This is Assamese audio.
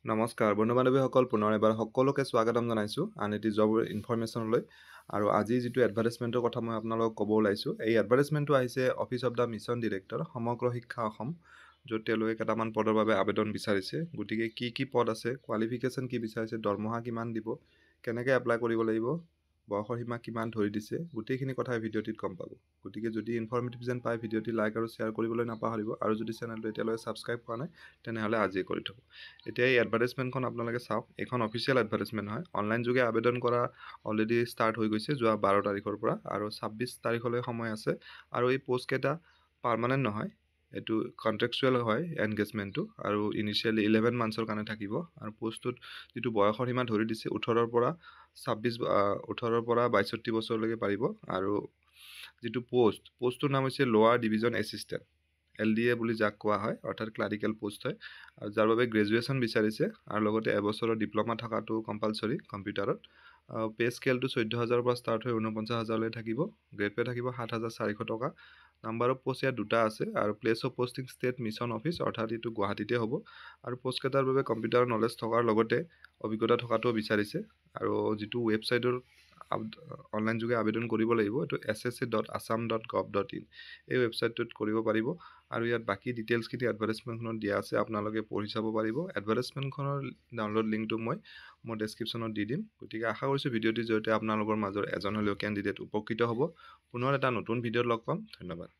নমস্কাৰ বন্ধু বান্ধৱীসকল, পুনৰ এবাৰ সকলোকে স্বাগতম জনাইছোঁ আন এটি জব ইনফৰমেশ্যনলৈ। আৰু আজি যিটো এডভাৰটাইজমেণ্টৰ কথা মই আপোনালোকক ক'ব ওলাইছোঁ, এই এডভাৰটাইজমেণ্টটো আহিছে office of the mission director সমগ্ৰ শিক্ষা অসম, য'ত তেওঁলোকে কেইটামান পদৰ বাবে আবেদন বিচাৰিছে। গতিকে কি পদ আছে, কোৱালিফিকেশ্যন কি বিচাৰিছে, দৰমহা কিমান দিব, কেনেকৈ এপ্লাই কৰিব লাগিব, বয়সৰ সীমা কিমান ধৰি দিছে, গোটেইখিনি কথা এই ভিডিঅ'টিত গম পাব। গতিকে যদি ইনফৰ্মেটিভ যেন পায় ভিডিঅ'টি লাইক আৰু শ্বেয়াৰ কৰিবলৈ নাপাহৰিব, আৰু যদি চেনেলটো এতিয়ালৈকে ছাবস্ক্ৰাইব কৰা নাই তেনেহ'লে আজিয়ে কৰি থ'ব। এতিয়া এই এডভাৰটাইজমেণ্টখন আপোনালোকে চাওক। এইখন অফিচিয়েল এডভাৰটাইজমেণ্ট হয়, অনলাইন যোগে আবেদন কৰা অলৰেডি ষ্টাৰ্ট হৈ গৈছে যোৱা 12 তাৰিখৰ পৰা, আৰু 26 তাৰিখলৈ সময় আছে। আৰু এই পষ্টকেইটা পাৰ্মানেণ্ট নহয়, এইটো কণ্ট্ৰেকচুৱেল হয় এনগেজমেণ্টটো, আৰু ইনিচিয়েলি 11 মান্থছৰ কাৰণে থাকিব। আৰু পষ্টটোত যিটো বয়সৰ সীমা ধৰি দিছে 18ৰ পৰা 62 বছৰলৈকে পাৰিব। আৰু যিটো পষ্টটোৰ নাম হৈছে লোৱাৰ ডিভিজন এছিষ্টেণ্ট, LDA বুলি যাক কোৱা হয়, অৰ্থাৎ ক্লাৰিকেল পষ্ট হয়, আৰু যাৰ বাবে গ্ৰেজুৱেশ্যন বিচাৰিছে, আৰু লগতে এবছৰৰ ডিপ্ল'মা থকাটো কম্পালচৰি কম্পিউটাৰত। পে স্কেলটো 14,000 পৰা ষ্টাৰ্ট হৈ 49,000লৈ থাকিব। গ্ৰেড পে থাকিব 7,400 টকা। নাম্বাৰ অফ পষ্ট ইয়াত 2টা আছে, আৰু place of posting state mission office, অৰ্থাৎ এইটো গুৱাহাটীতে হ'ব। আৰু পষ্টকেইটাৰ বাবে কম্পিউটাৰ নলেজ থকাৰ লগতে অভিজ্ঞতা থকাটোও বিচাৰিছে। আৰু যিটো ৱেবছাইটৰ অনলাইন যোগে আবেদন কৰিব লাগিব, এইটো ssa.assam.gov.in, এই ৱেবছাইটটোত কৰিব পাৰিব। আৰু ইয়াত বাকী ডিটেইলছখিনি এডভাৰটাইজমেণ্টখনত দিয়া আছে, আপোনালোকে পঢ়ি চাব পাৰিব। এডভাৰটাইজমেণ্টখনৰ ডাউনলোড লিংকটো মই মোৰ ডেছক্ৰিপশ্যনত দি দিম। গতিকে আশা কৰিছোঁ ভিডিঅ'টিৰ জৰিয়তে আপোনালোকৰ মাজৰ এজন হ'লেও কেণ্ডিডেট উপকৃত হ'ব। পুনৰ এটা নতুন ভিডিঅ'ত লগ পাম। ধন্যবাদ।